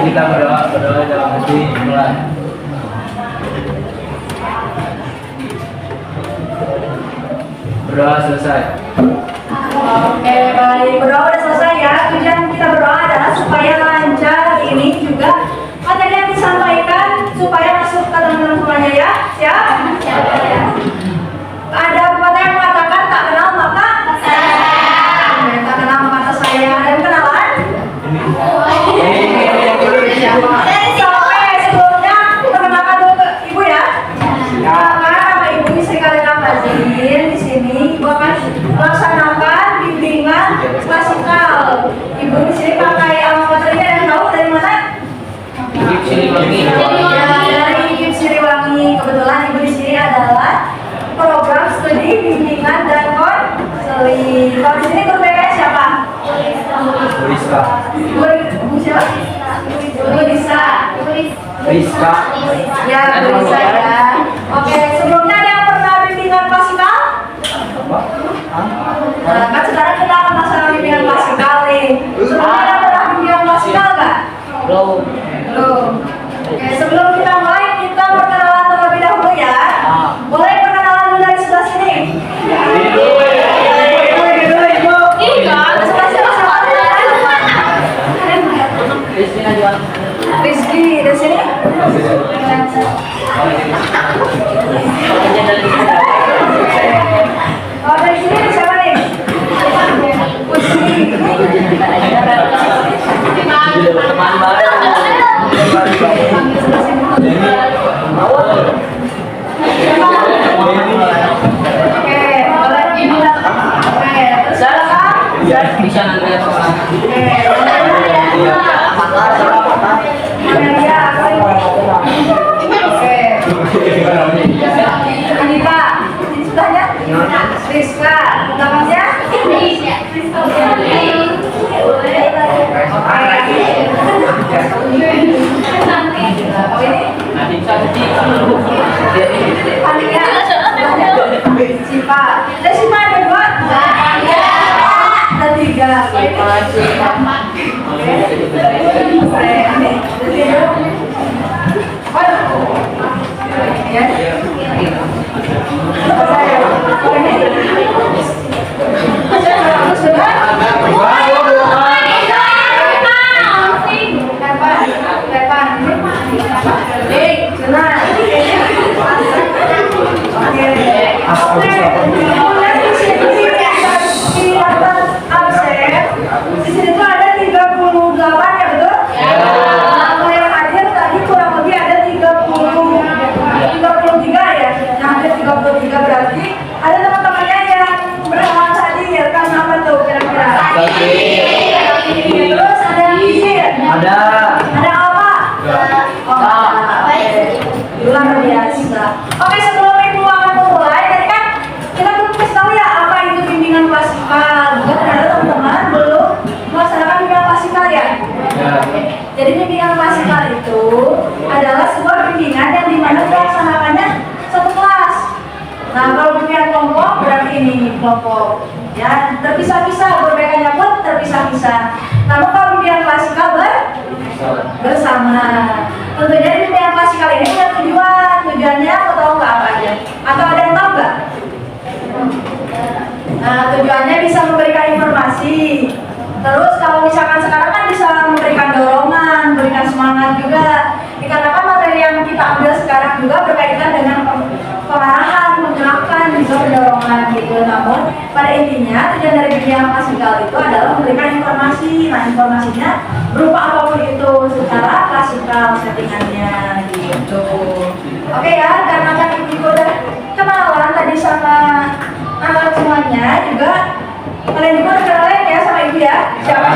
kita berdoa dalam hati mulai. Berdoa selesai. Oke, baik. Berdoa udah selesai ya. Tujuan kita berdoa adalah supaya lancar ini juga materi yang disampaikan supaya masuk ke teman-teman semuanya ya. Siap? Ada pepatah yang mengatakan tak kenal maka sayang. Tak kenal maka sayang. Dan kenalan? Sampai sebelumnya perkenalkan dulu ke ibu ya. Kakak sama ibu Sri Kalina Fazin di sini ibu akan melaksanakan bimbingan klasikal. Ibu di sini pakai materinya yang tahu dari mana? Dari IKIP Siliwangi. Kebetulan ibu di sini adalah program studi bimbingan dan konseling. Kalau di sini guru BK siapa? Rizka. Bu siapa? Bu Lisa. Rizka. Ya, Bu Lisa ya. Oke, sebelumnya ada yang pernah bimbingan klasikal? Nah, kan sekarang kita akan melaksanakan bimbingan klasikal nih. Sebelumnya ada pernah bimbingan klasikal nggak? Belum. Belum. Oke, sebelum kita mulai, kita perkenalan terlebih dahulu ya. Boleh perkenalan dulu dari sebelah sini? Rizky, dari sini? Oh, dari sini siapa nih? Putri. Teman baru. Oke, boleh. Oke, terus siapa? Bisa nanti ya teman. Anita, di sebelahnya? Rizka, belakangnya? Sipa. Ada Sipa ada dua? Ada tiga. Di sini tuh ada 38 ya, betul? Kalau yang hadir tadi kurang lebih ada 33 ya. Nah, ada 33 berarti ada teman-temannya yang berhalangan tadi ya, kan apa tuh kira-kira? Terus ada yang kisir? Ada apa? Luar biasa. Oke, sebelum ibu akan memulai, tadi kan kita belum kasih tahu ya apa itu bimbingan klasikal. Juga ternyata teman-teman belum melaksanakan bimbingan klasikal ya. Jadi bimbingan klasikal itu adalah sebuah bimbingan yang dimana melaksanakannya satu kelas. Nah, kalau bimbingan kelompok berarti ini kelompok ya, terpisah-pisah, berbedanya pun terpisah-pisah. Namun kalau bimbingan klasikal bersama. Tentunya bimbingan klasikal ini punya tujuannya aku tahu nggak apa aja? Atau ada yang tahu nggak? Nah, tujuannya bisa memberikan informasi. Terus kalau misalkan sekarang kan bisa memberikan dorongan, memberikan semangat juga. Dikarenakan materi yang kita ambil sekarang juga berkaitan dengan pengarahan, menggerakkan, juga dorongan gitu. Namun pada intinya tujuan dari bimbingan klasikal itu adalah memberikan informasi. Nah, informasinya berupa apapun itu secara klasikal settingannya gitu. Oke ya, karena kan ibu udah kenalan tadi sama anak semuanya juga. Kalian juga udah kenalin ya sama ibu ya. Siapa?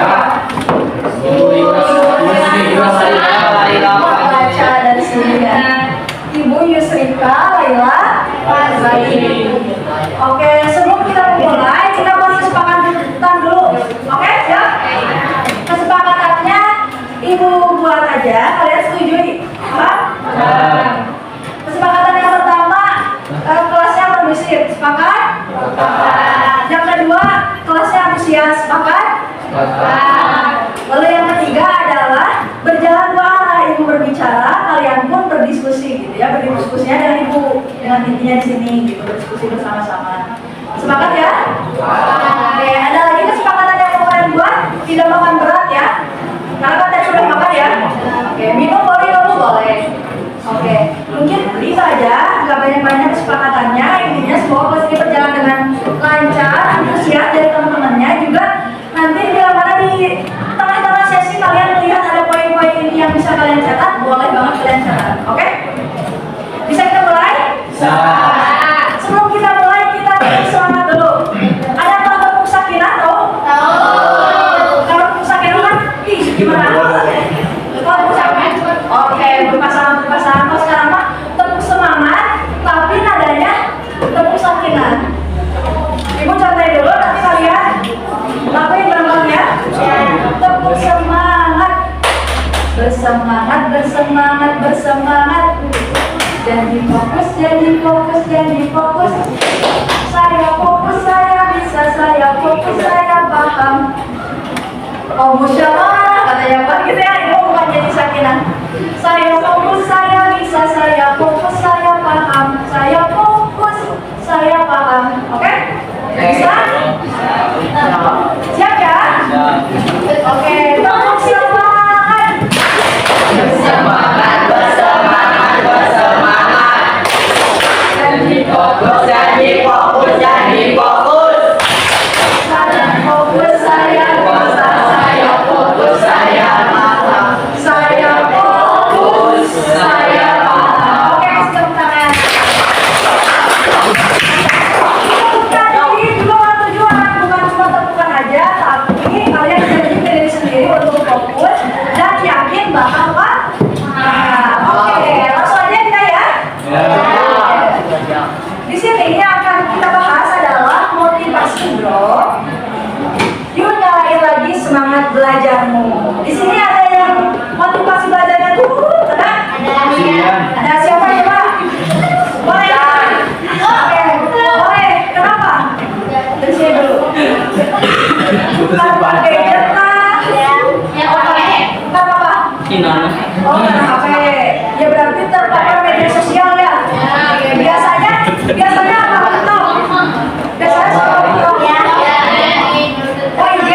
Baca dari sini ya. Ibu Yusrika Laila Fazin. Oke, sebelum kita mulai, kita mau kesepakatan dulu. Oke, siap? Kesepakatannya ibu buat aja. Kalian setuju? Apa? Kesepakatan yang pertama, kelasnya permisif. Sepakat? Yang kedua, kelasnya antusias. Sepakat? Lalu yang ketiga adalah berjalan 2 waktunya di sini gitu berdiskusi bersama-sama. Sepakat ya? Oke, ada lagi kesepakatan yang mau kalian buat? Tidak makan berat ya? Karena kan tadi sudah makan ya? Oke, minum boleh, dulu boleh. Oke, mungkin itu aja, nggak banyak-banyak kesepakatannya. Intinya semoga kelas ini berjalan dengan lancar, antusias dari teman-temannya juga. Nanti bila mana di tengah-tengah sesi kalian melihat ada poin-poin ini yang bisa kalian catat, boleh banget kalian catat. Oke? Bisa kita mulai? Bisa. Sebelum kita mulai, kita tepuk semangat dulu. Ada yang tahu tepuk sakinah, tahu? Tahu. Kalau tepuk sakinah kan, ih gimana? Tahu tepuk sakinah? Oke, berpasangan. Kalau sekarang mah tepuk semangat, tapi nadanya tepuk sakinah. Ibu contohin dulu, nanti kalian lakuin bareng-bareng ya. Tepuk semangat. Bersemangat, bersemangat, bersemangat. Jadi fokus, jadi fokus, jadi fokus. Saya fokus, saya bisa, saya fokus, saya paham. Oh, musyawarah katanya Pak gitu ya. Ini bukan jadi sakinah. Saya fokus, saya bisa, saya fokus, saya paham. Saya fokus, saya paham. Oke? Bisa? Siap ya? Oke, tepuk semangat. Bersemangat, bersemangat, bersemangat. Jadi fokus, jadi fokus, jadi fokus. Saya fokus, saya bisa, saya fokus, saya paham. Saya fokus, saya paham. Oke, kasih tepuk tangan. Tepukan ini juga ada tujuan, bukan cuma tepukan aja, tapi kalian janji ke diri sendiri untuk fokus dan yakin bahwa oke, langsung aja kita ya. Di sini yang akan kita bahas adalah motivasi, bro. Yuk nyalain lagi semangat belajarmu. Di sini ada yang motivasi belajarnya turun, ada? Ada siapa coba? Boleh? Oke, boleh. Kenapa? Dari sini dulu. Bukan pakai gadget lah. Bukan apa? Oh, karena HP. Ya berarti terpapar media sosial ya. Biasanya apa betul? Biasanya sama betul. Oh IG,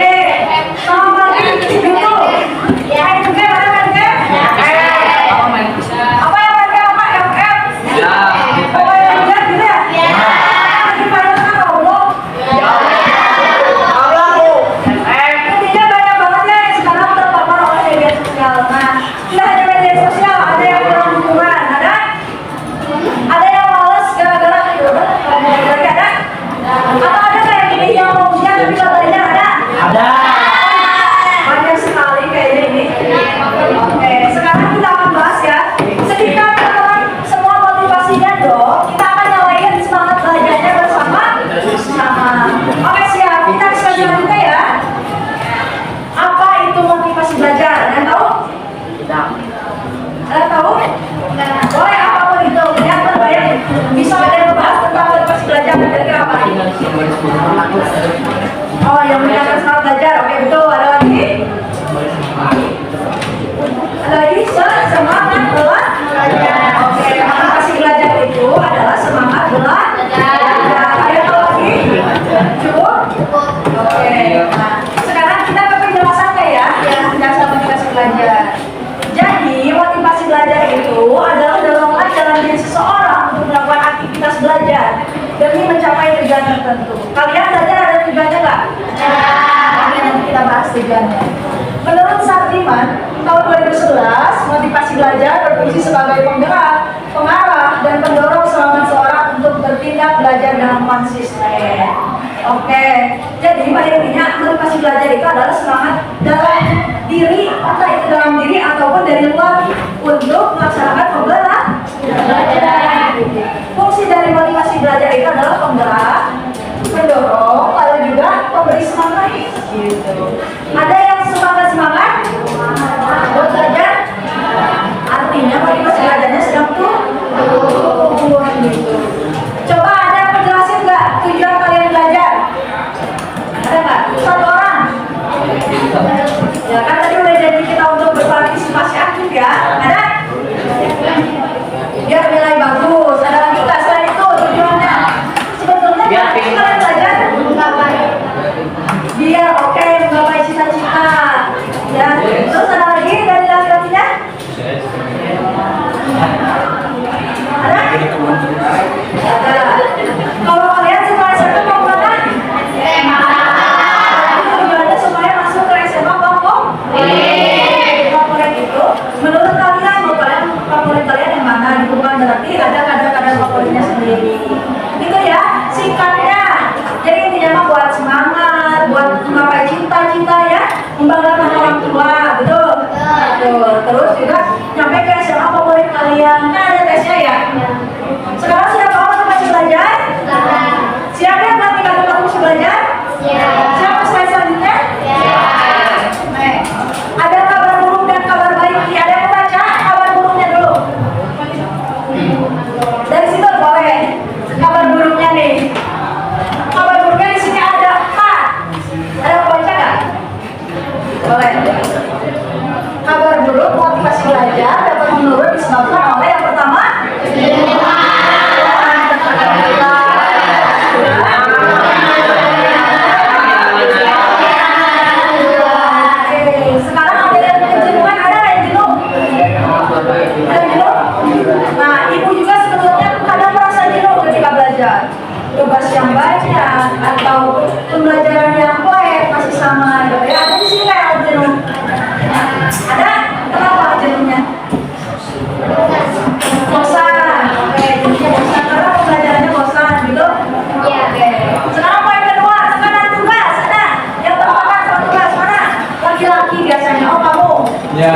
sama YouTube. Main game ada main game? Apa yang main game apa? FF? Oh yang lihat gitu ya? Lagi pada kan ngobrol. Intinya banyak banget ya yang sekarang terpapar oleh media sosial. Nah, tidak hanya media sosial, ada yang kurang dukungan, ada yang males gara-gara lagi ada? Atau ada kayak gini yang mau ujian tapi baterainya ada? Ada. Banyak sekali kayaknya ini. Oke, sekarang kita akan bahas ya. Sedikit teman-teman semua motivasinya dong. Kita akan nyalain semangat belajarnya bersama. Oke siap, kita bisa selanjutnya ya. Apa itu motivasi belajar? Ada yang tahu? Ada yang tahu? Boleh apapun itu. Yang terbaik bisa ada yang membahas tentang motivasi belajar. Kira-kira apa? Oh, yang meningkatkan semangat belajar. Oke, betul. Ada lagi? Ada lagi? Semangat belajar. Oke, motivasi belajar itu adalah semangat belajar. Ada yang tahu lagi? Cukup? Oke. Nah, sekarang kita ke penjelasannya ya. Penjelasan motivasi belajar. Jadi, motivasi belajar itu adalah dorongan dalam diri seseorang untuk melakukan aktivitas belajar demi mencapai tujuan tertentu. Kalian belajar ada tujuannya nggak? Oke, nanti kita bahas tujuannya. Menurut Sardiman, tahun 2011, motivasi belajar berfungsi sebagai penggerak, pengarah, dan pendorong semangat seorang untuk bertindak belajar dengan konsisten. Oke, jadi pada intinya motivasi belajar itu adalah semangat dalam diri, entah itu dalam diri ataupun dari luar untuk melaksanakan pembelajaran. Fungsi dari motivasi belajar itu adalah penggerak, pendorong, lalu juga pemberi semangat. Gitu. Ada yang semangat buat belajar, artinya motivasi belajarnya sedang turun gitu. Coba ada yang menjelasin nggak tujuan kalian belajar? Ada nggak? Satu orang? Ya kan tadi udah Terus ada lagi dari laki-lakinya? Ada? Ada. Kalau kalian sekolah SMA mau mana? Tujuannya supaya masuk ke SMA favorit itu. Menurut kalian, favorit kalian yang mana? Itu kan berarti ada kadar-kadar favoritnya sendiri. Gitu ya, singkatnya. Jadi intinya mah buat semangat, buat menggapai cinta-cinta ya, membanggakan orang tua, betul? Betul. Terus juga nyampe ke SMA favorit kalian. Kan ada tesnya ya? Sekarang sudah paham untuk masih belajar? Siapa yang nanti kamu masih belajar? Siapa slide selanjutnya? Ada kabar buruk dan kabar baik. Ada yang membaca kabar buruknya dulu. Dari situ boleh. Kabar buruknya nih. Kabar buruknya di sini ada 4. Ada yang baca nggak? Boleh. Kabar buruk motivasi belajar dapat menurun disebabkan oleh yang pertama. Sekarang ada yang kejenuhan, ada yang jenuh? Ada yang jenuh? Nah, ibu juga sebetulnya kadang merasa jenuh ketika belajar. Tugas yang banyak atau pembelajaran yang pelik masih sama. Ya, ada di sini yang jenuh. Ada? Kenapa jenuhnya? Bosan. Oke, jadinya bosan karena pembelajarannya bosan, gitu? Iya. Oke. Sekarang poin kedua, tekanan tugas. Ada? Yang tertekan sama tugas mana? Laki-laki biasanya. Oh, kamu. Ya.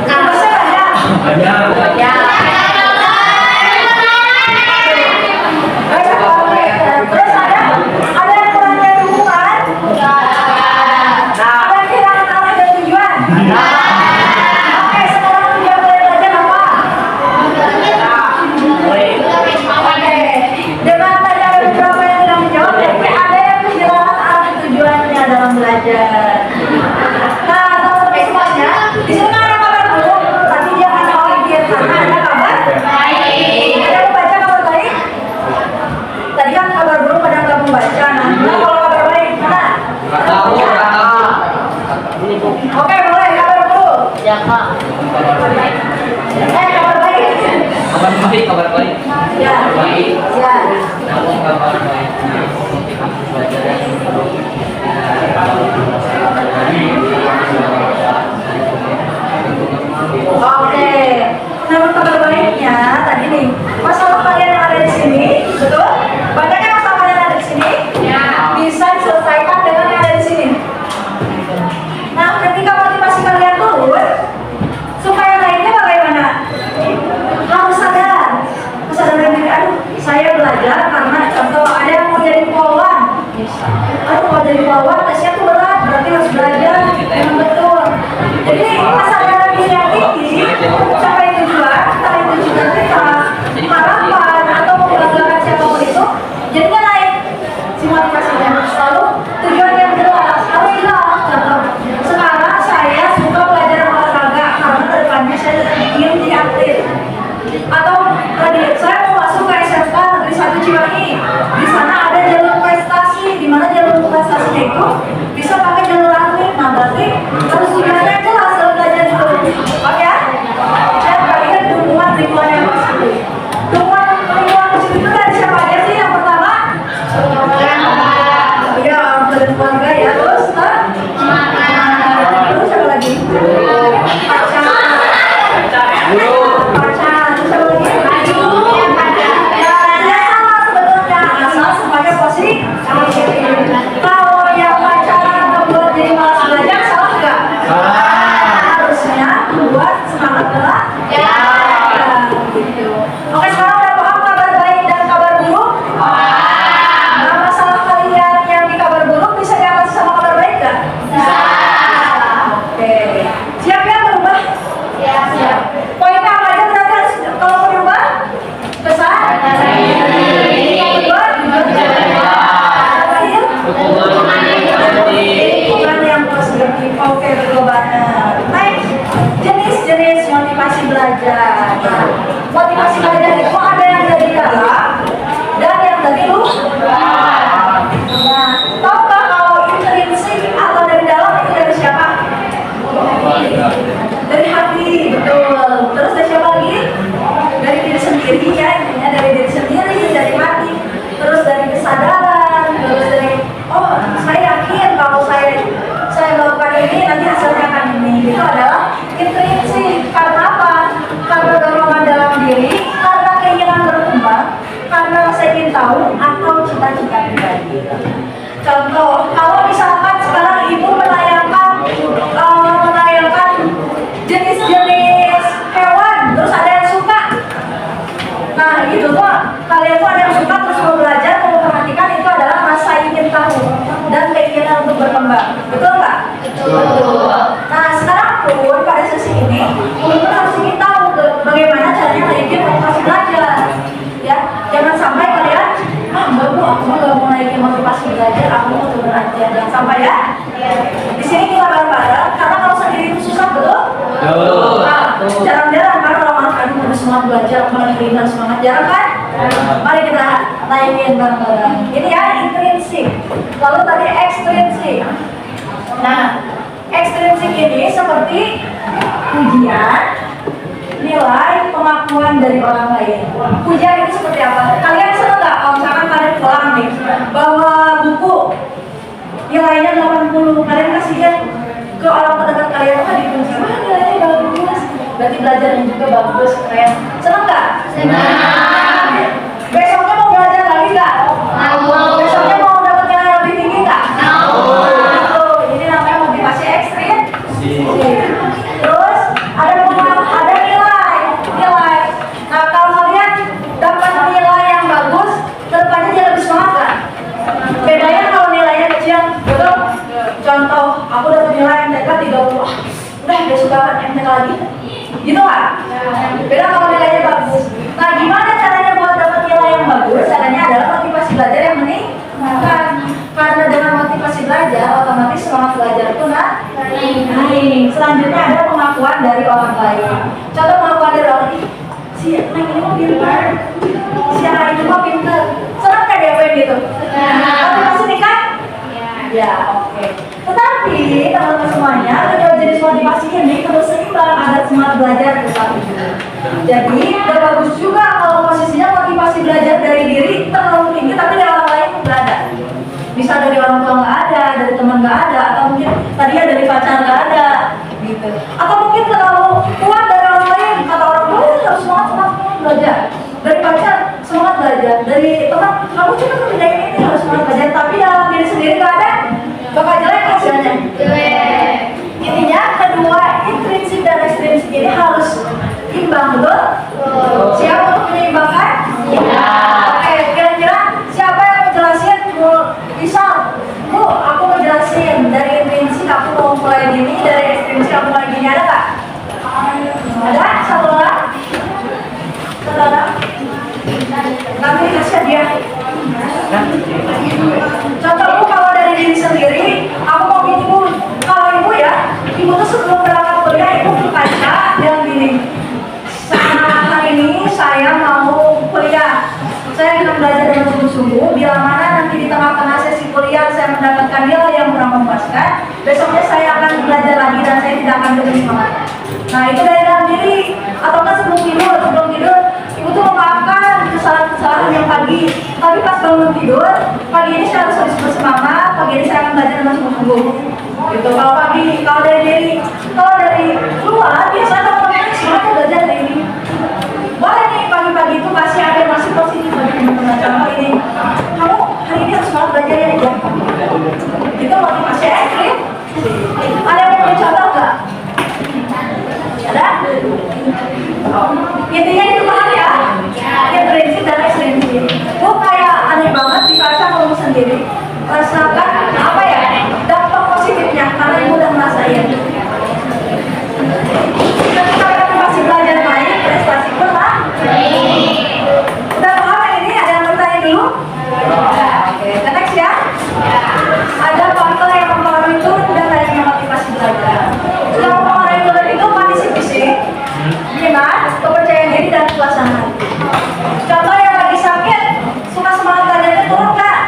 Tugasnya banyak. Banyak. Ya. Terus ada yang kurang dari dukungan? Ada yang kehilangan arah dan tujuan? Oke, sekarang dia boleh belajar apa? Oke, dengan tanya beberapa yang tidak menjawab, jadi ada yang kehilangan arah dan tujuannya dalam belajar. Nah, teman-teman semuanya, di sini ada kabar buruk, tapi jangan khawatir karena ada kabar baik. Ada yang baca kabar baik? Tadi kan kabar buruk pada nggak membaca. Nah, kalau kabar baik mana? Oke, boleh kabar buruk. Ya, Kak. Kabar baik. Kabar baik. Ya. Baik. Ya. Namun kabar baik. Motivasi belajar yang menurun. Oke. Namun kabar baiknya tadi nih, masalah kalian yang ada di sini, betul? Banyaknya masalah kalian yang ada di sini? Ya. Bisa diselesaikan dengan yang ada di sini. Nah, ketika motivasi kalian turun, supaya naiknya bagaimana? Harus sadar. Kesadaran diri, aduh, saya belajar karena contoh ada yang mau jadi polwan. Aduh, mau jadi polwan, tesnya tuh berat, berarti harus belajar yang betul. Jadi kesadaran diri yang tinggi, capai tujuan, capai tujuan kita, harapan atau membanggakan siapapun itu, jadinya naik si motivasinya. Lalu tujuan yang jelas, kalau hilang, contoh, sekarang saya suka belajar olahraga karena kedepannya saya ingin jadi atlet. Atau tadi saya mau masuk ke SMK Negeri 1 Cimahi, di sana ada jalur prestasi, di mana jalur prestasinya itu bisa pakai jalur atlet. Nah, berarti harus tujuannya jelas dalam belajar itu. Oke ya? Dan kalian dukungan lingkungan yang positif. Dukungan lingkungan positif itu dari siapa aja sih? Yang pertama, ya orang tua dan keluarga ya. Terus terus apa lagi? Pacar. Terus apa lagi? Ya sama sebetulnya, asal semuanya positif. Kalau yang pacaran membuat jadi malas belajar, salah nggak? Harusnya membuat semangat belajar. Gitu. Oke, sekarang udah paham kabar baik dan kabar buruk? Nah, masalah kalian yang di kabar buruk bisa diatasi sama kabar baik nggak? Oke. Siap ya berubah? Siap. Poinnya apa aja berarti harus kalau berubah? Besar? Yang kedua? Terakhir? Bukan yang positif. Oke, betul banget. Next, jenis-jenis motivasi belajar. Nah, motivasi belajar itu ada yang dari dalam dan yang dari luar. Nah, tahu nggak kalau intrinsik atau dari dalam itu dari siapa? berkembang. Betul nggak? Betul. Nah, sekarang pun pada sesi ini, kita harus ingin tahu bagaimana caranya naikin motivasi belajar. Ya, jangan sampai kalian, enggak bu, aku nggak mau naikin motivasi belajar, aku mau turun aja. Jangan sampai ya. Di sini kita bareng-bareng, karena kalau sendiri itu susah, betul? Betul. Nah, jarang-jarang kan orang-orang aduh udah semangat belajar, apalagi dengan semangat, jarang kan? Mari kita naikin bareng-bareng. Ini ya intrinsik, lalu tadi ekstrinsik. Nah, ekstrinsik ini seperti pujian, nilai, pengakuan dari orang lain. Pujian itu seperti apa? Kalian senang nggak kalau misalkan kalian pulang nih bawa buku nilainya 80, kalian kasihnya ke orang terdekat kalian, kan dipuji, wah nilainya bagus, berarti belajarnya juga bagus, keren. Senang nggak? Senang. Besoknya mau belajar lagi nggak? Mau. Besoknya mau dapat nilai lebih tinggi nggak? Mau. Ini namanya motivasi ekstrim. Terus ada nilai. Nah, kalau kalian dapat nilai yang bagus, kedepannya dia lebih semangat kan? Bedanya kalau nilainya kecil, betul? Contoh, aku dapat nilai MTK 30, udah besok dapat MTK lagi, gitu kan? Beda kalau nilainya bagus. Nah, gimana caranya buat dapat nilai yang bagus? Caranya adalah motivasi belajar yang meningkat. Karena dengan motivasi belajar, otomatis semangat belajar itu naik. Selanjutnya ada pengakuan dari orang lain. Contoh pengakuan dari orang lain, si Neng ini mah pintar, si anak ini mah pintar. Senang kan dia pengen gitu? Tapi masih nikah? Ya, oke. Tetapi teman-teman semuanya, kedua jenis motivasi ini terus seimbang agar semangat belajar tetap hidup. Jadi, gak bagus juga kalau posisinya motivasi belajar dari diri terlalu tinggi, tapi dari orang lain nggak ada. Bisa dari orang tua nggak ada, dari teman nggak ada, atau mungkin tadinya dari pacar nggak ada, gitu. Atau mungkin terlalu kuat dari orang lain, kata orang tua harus semangat belajar. Dari pacar semangat belajar, dari teman kamu cuma kerjain ini harus semangat belajar, tapi dalam diri sendiri nggak ada, bakal jelek hasilnya. Intinya kedua intrinsik dan ekstrinsik ini harus imbang, betul? Siap untuk menyeimbangkan? Ya. Oke, kira-kira siapa yang menjelasin? Misal, Bu, aku menjelasin dari intrinsik aku mau mulai gini, dari ekstrinsik aku mulai gini, ada nggak? Ada? Satu orang? Nanti dikasih dia. Contoh Bu, kalau dari diri sendiri, aku mau gini Bu. Kalau ibu ya, ibu tuh sebelum berangkat kuliah, ibu berkaca dan gini. Hari ini saya mau kuliah. Saya akan belajar dengan sungguh-sungguh. Bila mana nanti di tengah-tengah sesi kuliah saya mendapatkan nilai yang kurang memuaskan, besoknya saya akan belajar lagi dan saya tidak akan lebih semangat. Nah, itu dari dalam diri. Atau kan sebelum tidur, ibu tuh memaafkan kesalahan-kesalahan yang pagi. Tapi pas bangun tidur, pagi ini saya harus bersemangat. Pagi ini saya akan belajar dengan sungguh-sungguh. Gitu. Kalau pagi, kalau dari diri, kalau dari luar, biasanya teman-teman semangat belajar dari ini. Boleh nih pagi-pagi itu pasti ada masih positif bagi teman-teman. Contoh ini, kamu hari ini harus semangat belajar ya, ya. Itu motivasi ekstrim. Ada yang mau contoh nggak? Ada? Oh. Intinya itu paham ya? Intrinsik dan ekstrinsik. Itu kayak aneh banget dibaca kamu sendiri. Rasakan apa ya? Dampak positifnya karena ibu udah merasain. Ketika motivasi belajar baik, prestasi pun baik. Udah paham yang ini? Ada yang bertanya dulu? Oke, next ya. Ada faktor yang mempengaruhi turun dan naiknya motivasi belajar. Yang mempengaruhi turun itu kondisi fisik, minat, kepercayaan diri dan suasana hati. Contoh yang lagi sakit, suka semangat belajarnya turun nggak?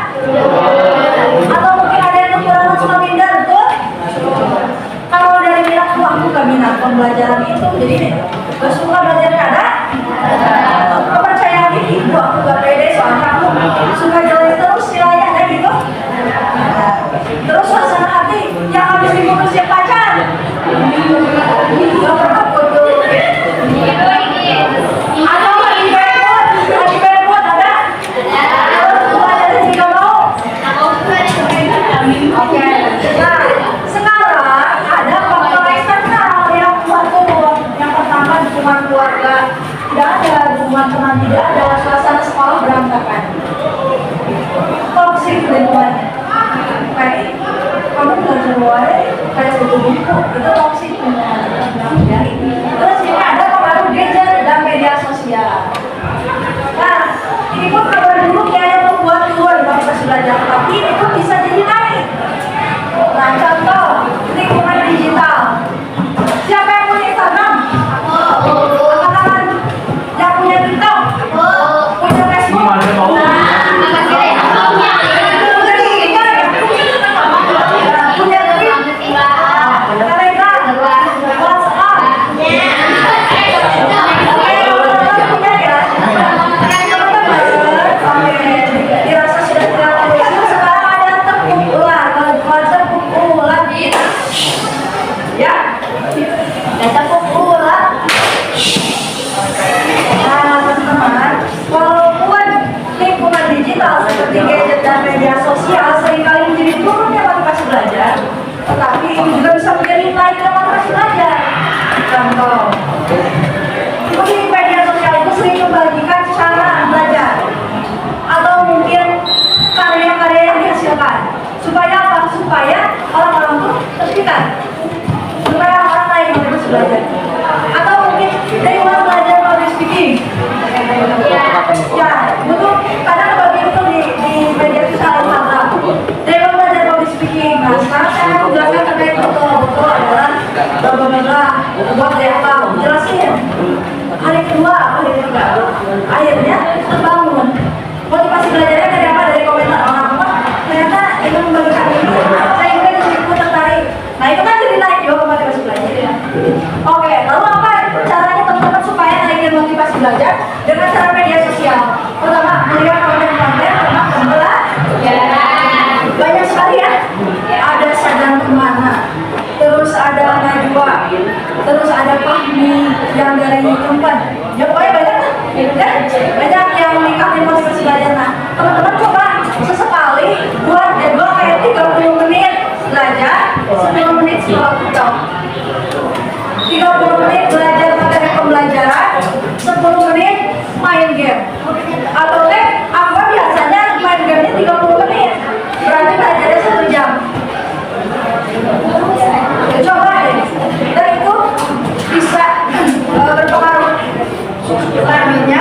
Atau mungkin ada yang kekurangan suka minder, betul? Kalau dari minat tuh aku gak minat pembelajaran itu, jadi gak suka belajarnya ada? Kepercayaan diri, itu aku gak pede soalnya aku suka jalan terus nilainya ada gitu. Terus suasana hati yang habis diputusin pacar, gak pernah foto. Atau lagi bebot ada? Terus belajarnya juga mau? Oke. Nah, sekarang ada faktor eksternal yang membantu. Yang pertama dukungan keluarga tidak ada, dukungan teman tidak ada, suasana sekolah berantakan. Toksik lingkungannya. Baik, kamu kayak buku buku itu toksik ya. Terus ini ada pengaruh gadget dan media sosial. Nah, ini pun kabar buruk ya yang membuat keluar dari proses belajar, tapi ini pun bisa jadi naik. Nah, contoh lingkungan digital. Siapa yang punya Instagram? Angkat-angkat. Yang punya TikTok? Punya Facebook? Punya Telegram, WhatsApp. Dirasa sudah tidak perlu. Sekarang ada tepuk ular, tepuk ular. Ya, tepuk ular. Nah, teman-teman, walaupun lingkungan digital seperti gadget dan media sosial seringkali menjadi turunnya motivasi belajar, tetapi ini juga bisa menjadi naiknya motivasi belajar. Contoh, seperti media sosial itu sering membagikan cara belajar atau mungkin karya-karya yang dihasilkan. Supaya apa? Supaya orang-orang itu terpikat, supaya orang lain motivasi belajar. Atau mungkin dari mana belajar public speaking. Ya, betul. Kadang bagi itu di media sosial Instagram. Dari mana belajar public speaking. Nah, sekarang saya akan menjelaskan terkait betul adalah bagaimana buat apa jelasin. Hari kedua, hari ketiga, akhirnya terbangun. Motivasi belajarnya dari apa? Dari komentar orang-orang. Ternyata ingin membagikan ini. Saya juga disitu tertarik. Nah, itu kan jadi naik juga motivasi belajar ya. Oke, lalu apa caranya teman-teman supaya naikin motivasi belajar dengan cara media sosial? Pertama, melihat konten-konten tentang pembelajaran. Banyak sekali ya. Ada Sadang Kemana, terus ada Najwa, terus ada Fahmi yang dari Tempat. Ya pokoknya banyak kan? Banyak yang meningkatin motivasi belajar. Nah, teman-teman coba sesekali buat jadwal kayak 30 menit belajar, 10 menit sekolah TikTok. 30 menit belajar materi pembelajaran, 10 menit main game. Atau apa biasanya main game-nya 30 menit, berarti belajarnya 1 jam. Ya, coba deh, dan itu bisa berpengaruh. Selanjutnya,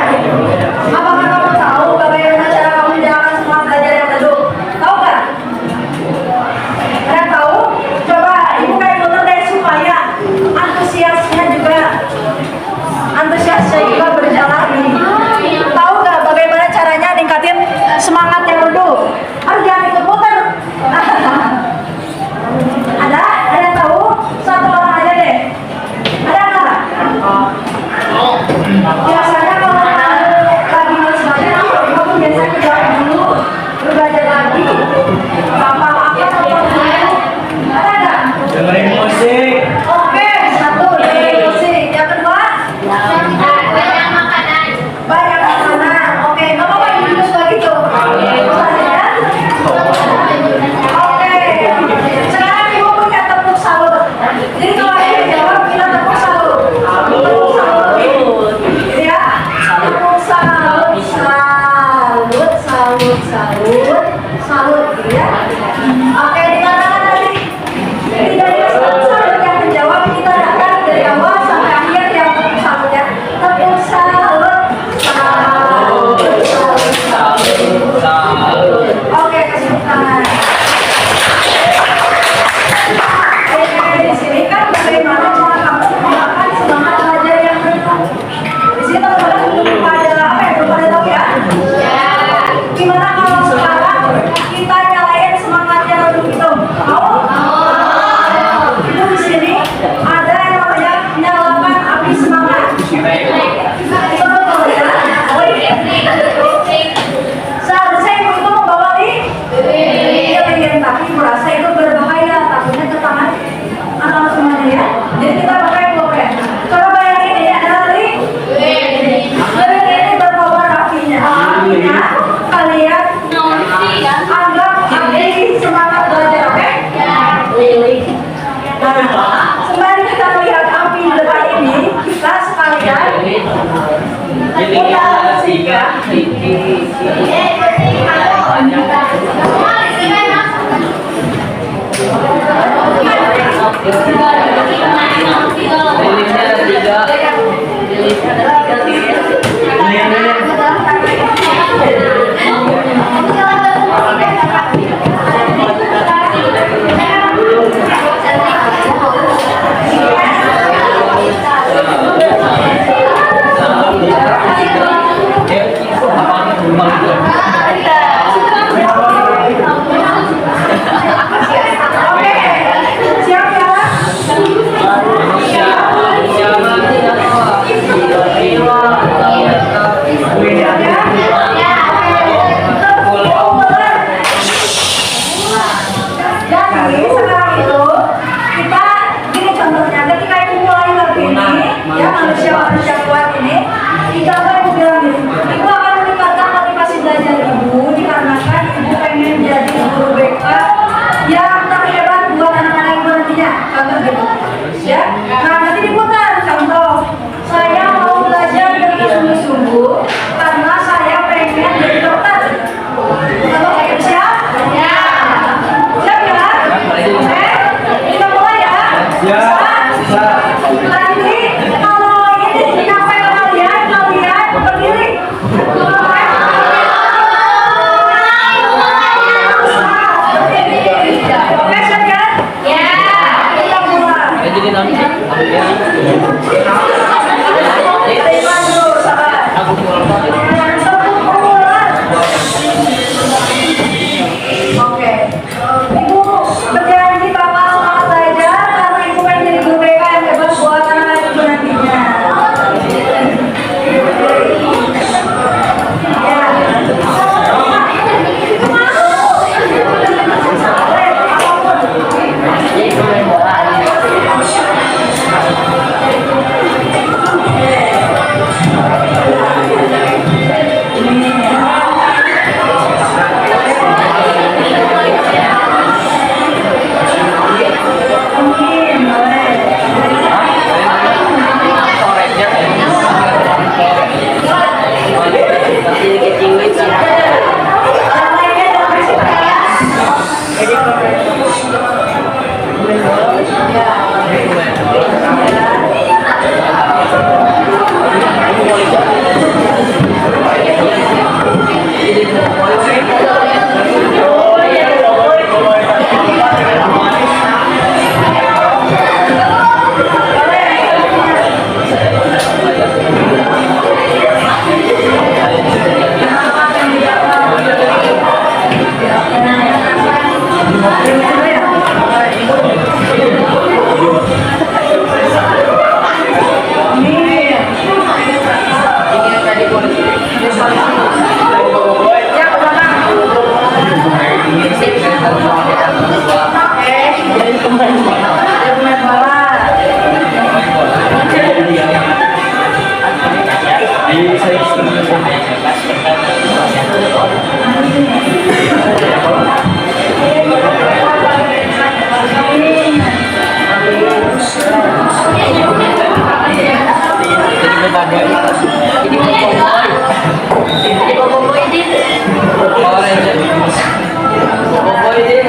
apakah kamu tahu bagaimana cara kamu menjalankan semangat belajar yang teduh? Tahu nggak? Kalian tahu? Coba ibu kayak bener deh supaya antusiasnya juga berjalan. Tahu nggak bagaimana caranya ningkatin semangat yang teduh? Harus jangan ikut muter. Ada yang tahu? Satu orang aja deh. Ada nggak? Biasanya kalau lagi males belajar, kamu biasanya keluar dulu, belajar lagi. Ada nggak? Dengerin musik. Oke, satu dari musik. Yang kedua? Banyak makanan. Banyak makanan. Oke, nggak apa-apa ibu juga suka gitu. Selanjutnya? Oke. Sekarang ibu punya tepuk salut. Jadi kalau ibu jawab kita tepuk salut. Tepuk salut. Ya. Tepuk salut. Salut. Gitu ya. Oke, dikatakan tadi. Jadi dari salut yang menjawab kita datang dari awal sampai akhir yang tepuk salut ya. Tepuk salut. Oke, kasih tepuk tangan. Oke, di sini kan bagaimana cara kamu mengembangkan semangat belajar yang teduh. Di sini teman-teman belum pada tahu ya? Gimana kalau sekarang kita nyalain semangat yang teduh itu? Mau? Itu di sini ada yang namanya nyalakan api semangat. Betul ya? Seharusnya ibu itu membawa lilin, tapi ibu rasa itu berbahaya, takutnya ke tangan anak semuanya ya. Jadi kita pakai pulpen. Coba bayangin ini adalah lilin ini berkobar apinya. Kalian anggap api semangat belajar, oke? Nah, sembari kita melihat api di depan ini, kita sekalian kita bersihkan. bagay. Hindi ko Popoy. Hindi ko Popoy din. Power Ranger. Popoy din.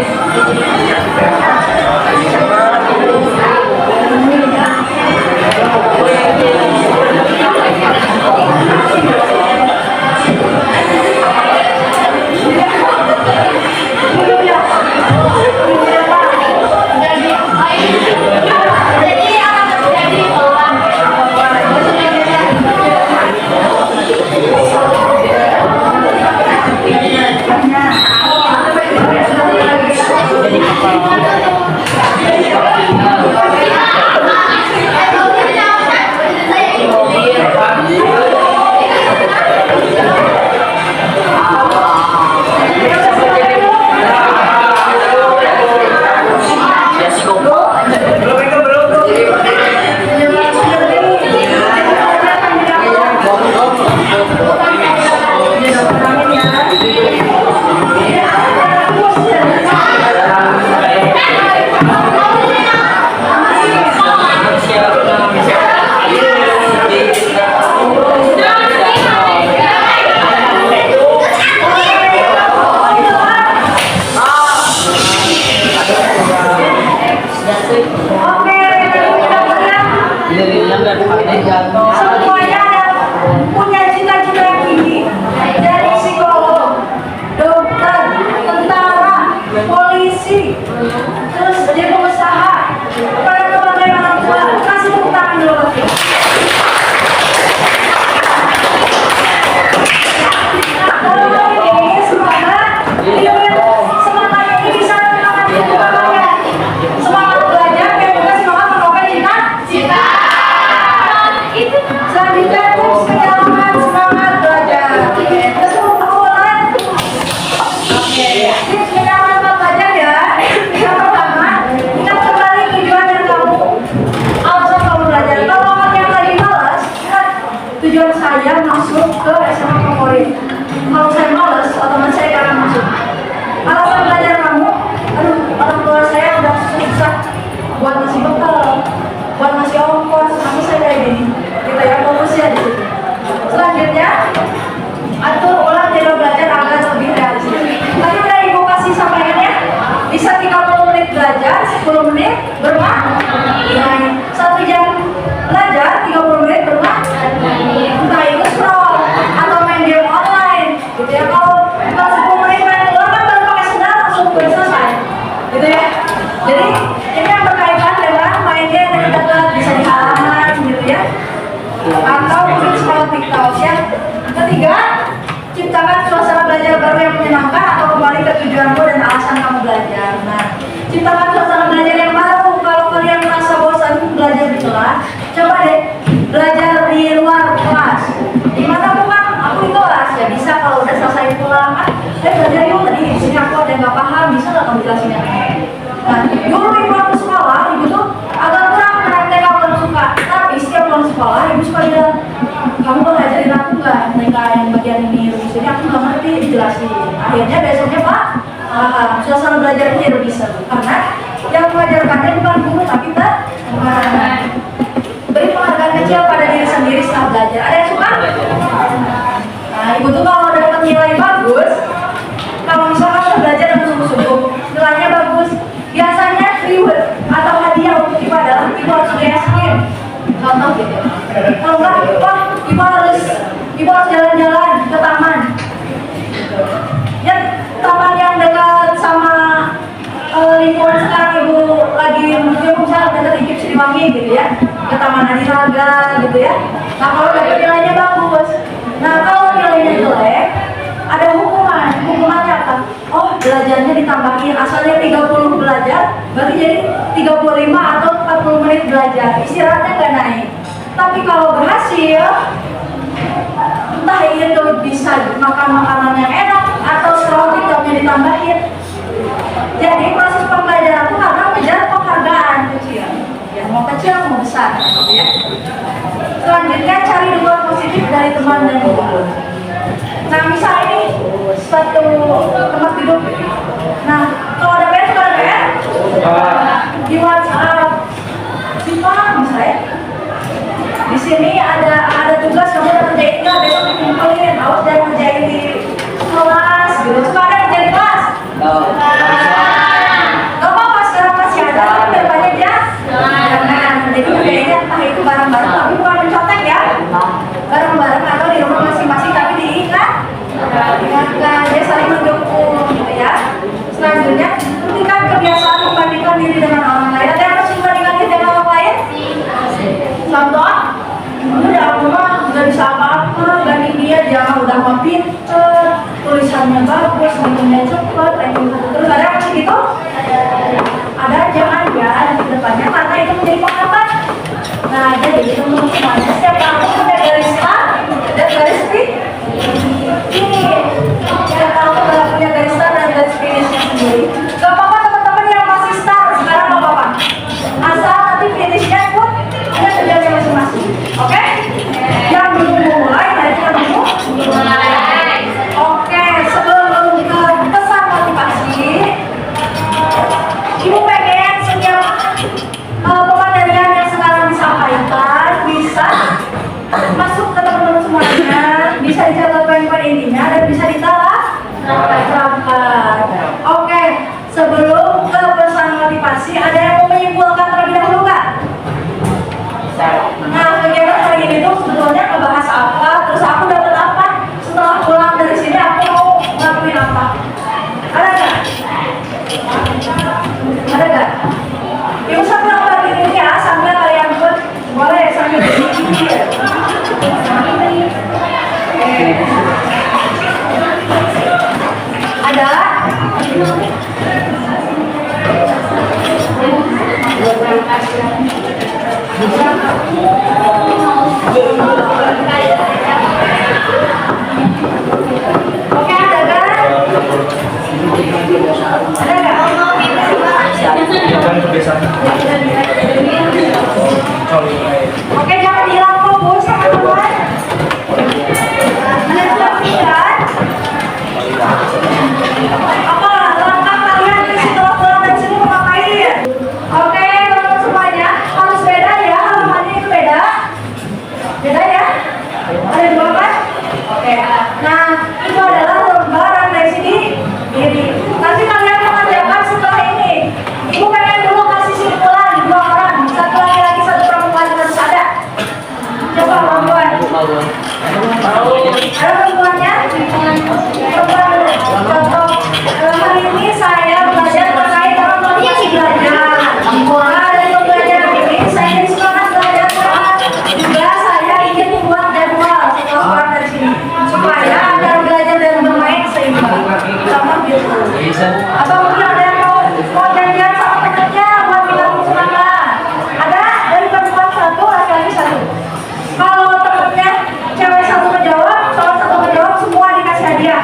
Semuanya punya cita-cita yang tinggi. Jadi psikolog, dokter, tentara, polisi, terus jadi pengusaha. Para keluarga orang tua, kasih tepuk tangan dulu. Kalau ini semangat, semangat ini bisa mengangkat kehidupan kalian. Semangat belajar, dan juga semangat menggapai cita. Selanjutnya tips perjalanan semangat belajar. Betul kawan. Tips perjalanan semangat belajar ya. Yang pertama, ingat kembali tujuan yang kamu alasan kamu belajar. Kalau orang yang lagi malas, ingat tujuan saya masuk ke SMA favorit. Kalau saya malas, otomatis saya akan masuk. Alasan belajar kamu, aduh orang tua saya udah susah buat ngasih bekal, buat ngasih ongkos, tapi saya kayak gini. Kita ya fokusnya di situ. Selanjutnya, atur ulang jadwal belajar agar lebih realistis. Tadi udah ibu kasih sampaikan ya, bisa 30 menit belajar, 10 menit bermain. 1 jam belajar, 30 menit bermain. Entah itu scroll atau main game online, gitu ya. Kalau 10 menit main keluar kan baru pakai sendal langsung udah selesai, gitu ya. Jadi ini yang berkaitan dengan main game yang dekat bisa di halaman, gitu ya. Atau mungkin sekolah TikTok ya. Ketiga, ciptakan suasana belajar baru yang menyenangkan atau kembali ke tujuanmu dan alasan kamu belajar. Nah, ciptakan suasana belajar yang baru. Kalau kalian merasa bosan belajar di kelas, coba deh belajar di luar kelas. Gimana bukan? Aku di kelas ya bisa kalau udah selesai pulang. Belajar yuk tadi di sini aku ada yang nggak paham, bisa nggak kamu jelasinnya? Nah, dulu ibu aku sekolah, ibu tuh agak kurang praktek kalau suka. Tapi setiap pulang sekolah, ibu suka bilang, kamu mau ngajarin aku nggak? Mereka yang bagian ini, di sini aku nggak ngerti, dijelasin. Akhirnya besoknya Pak, suasana belajarnya jadi lebih seru. Karena yang mengajarkannya bukan guru, tapi kita beri penghargaan kecil pada diri sendiri setelah belajar. Ada yang suka? Nah, ibu tuh kalau dapat nilai bagus, kalau misalkan udah belajar dengan sungguh-sungguh, nilainya bagus, biasanya reward atau hadiah untuk ibu adalah ibu harus beli es krim. Contoh gitu. Kalau enggak, wah ibu harus jalan-jalan ke taman. Ya, taman yang dekat sama lingkungan sekarang ibu lagi menuju misalnya dekat Ikip Siliwangi gitu ya, ke Taman Adiraga gitu ya. Nah kalau dapat nilainya bagus, nah kalau nilainya jelek, ada hukuman. Hukumannya apa? Oh belajarnya ditambahin, asalnya 30 belajar, berarti jadi 35 atau 40 menit belajar, istirahatnya nggak naik. Tapi kalau berhasil, entah itu bisa makan makanan yang enak atau scroll TikToknya ditambahin. Jadi proses pembelajaran itu karena mengejar penghargaan kecil, ya mau kecil mau besar, gitu ya. Selanjutnya cari dukungan positif dari teman dan guru. Nah misal ini suatu tempat duduk. Nah kalau ada PR, di WhatsApp, Sipa misalnya. Di sini ada bareng-bareng tapi bukan mencontek ya. Bareng-bareng atau di rumah masing-masing tapi diingat. Ingatkan dia saling mendukung gitu ya. Selanjutnya, hentikan kebiasaan membandingkan diri dengan orang lain. Ada yang masih membandingkan diri dengan orang lain? Contoh, udah aku mah nggak bisa apa-apa, banding dia udah mah pinter, tulisannya bagus, rankingnya cepat, ranking terus ada yang masih gitu? Ada, jangan ya di depannya karena itu menjadi penghambat. Nah, jadi teman-teman semuanya setiap kamu punya garis start dan garis finish. Ini setiap kamu punya garis start dan garis finishnya sendiri. Gak apa-apa teman-teman yang masih start sekarang gak apa-apa. Asal nanti finishnya pun ada kerjanya masing-masing. Oke? Yang belum mulai, nanti kita dulu. Oke, sebelum ke pesan motivasi, Ibu pengen setiap pematerian yang sekarang disampaikan bisa masuk ke teman-teman semuanya, bisa dicatat poin-poin intinya dan bisa diterapkan. Oke, sebelum ke pesan motivasi, ada yang mau menyimpulkan terlebih dahulu nggak? Nah, kegiatan hari ini tuh sebetulnya ngebahas apa, terus aku dapat apa, setelah pulang dari sini aku mau ngelakuin apa? Ada nggak? Ada nggak? Ibu sambil bagi ini ya, sambil kalian pun boleh sambil berdiri ya. Ada? Oke, ada kan? Ada nggak? Oke, jangan hilang fokus teman-teman. Ada kan? Apa langkah kalian setelah pulang dari sini mau ngapain? Oke, teman-teman semuanya harus beda ya, halamannya itu beda. Beda ya? Ada dua kan? Oke. Nah, itu adalah lembaran dari sini. Ini. Nanti kalian mengerjakan setelah ini. Ibu pengen dulu kasih simpulan 2 orang, satu laki-laki, satu perempuan harus ada. Coba perempuan. Ada perempuannya? Perempuan dulu. Contoh, hari ini saya belajar terkait dengan motivasi belajar. Nah, dari pembelajaran ini saya jadi semangat belajar Quran. Juga saya ingin membuat jadwal setelah pulang dari sini supaya agar belajar dan bermain seimbang. Contoh gitu. Atau mungkin ada yang mau janjian sama temennya buat bilang semangat. Ada dari perempuan 1, laki-laki 1. Kalau temennya cewek 1 menjawab, cowok 1 menjawab, semua dikasih hadiah.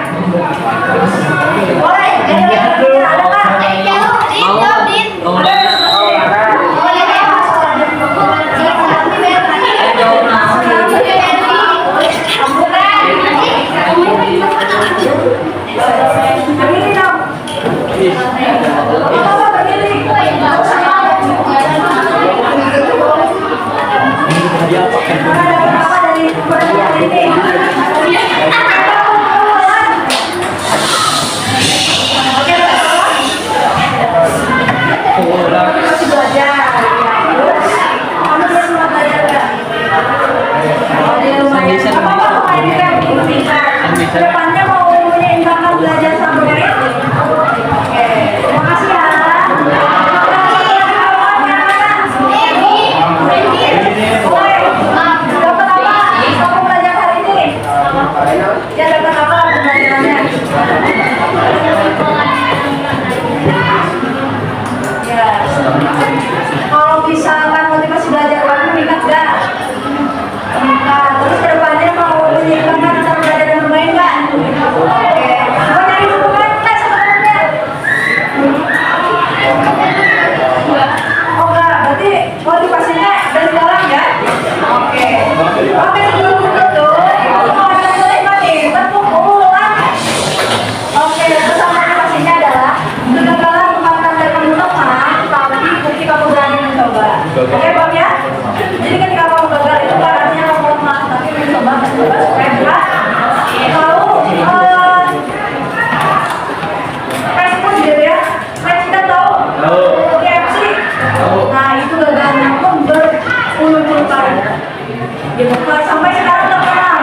Gitu. Sampai sekarang nggak pernah.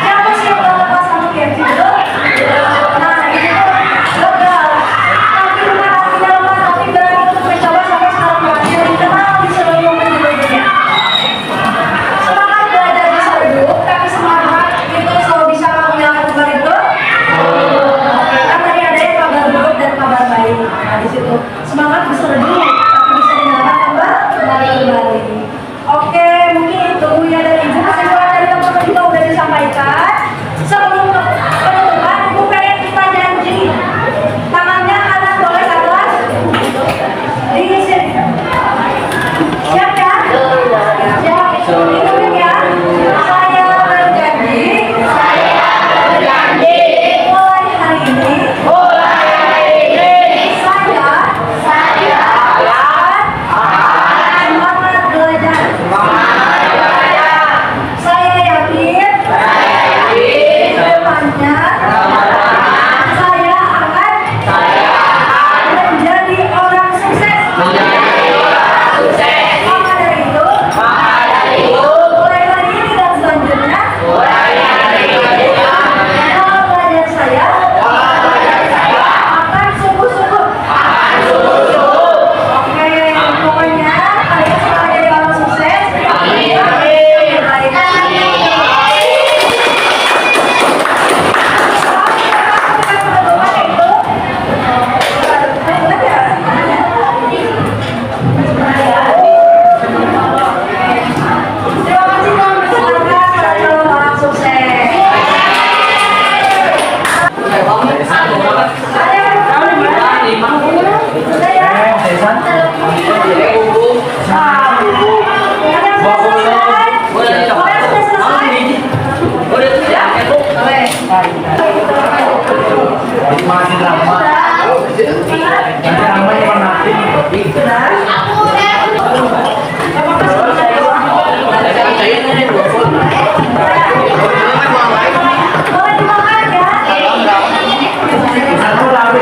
Siapa sih yang nggak lepas sama KFC itu? Nah, itu gagal. Tapi bukan artinya lemah, tapi berani untuk mencoba sampai sekarang berhasil dikenal di seluruh penjuru dunia. Semangat belajar bisa redup, tapi semangat itu selalu bisa kamu nyalakan kembali betul. Kan tadi ada yang kabar buruk dan kabar baik. Nah, di situ semangat bisa redup, tapi bisa dinyalakan kembali. Oke, mungkin itu ya dari Ibu. Kesimpulan dari teman-teman juga udah disampaikan. Sebelum penutupan, Ibu pengen kita janji tangannya kanan boleh ke atas. Di sini. Siap ya? Siap. Ikutin ya. Saya berjanji. Mulai hari ini. Saya akan semangat belajar. Saya yakin depannya saya akan menjadi orang sukses. Maka dari itu, mulai hari ini dan selanjutnya, pola belajar saya akan sungguh-sungguh. Oke, pokoknya kalian semua jadi orang sukses. Terima kasih telah mendengarkan para calon orang sukses. Ada yang sudah ya? Ada yang selesai? Oh, yang sudah selesai? Makin lama, nanti namanya nanti. Boleh dimakan ya? Satu lagi.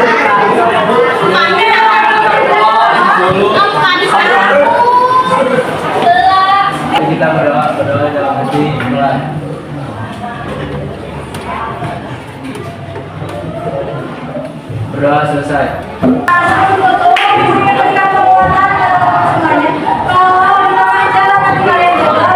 Kita berdoa dalam hati mulai. Berdoa selesai. Sebelum tutup, Ibu ingin berikan penguatan kepada semuanya. Kalau di tengah jalan nanti kalian jalan,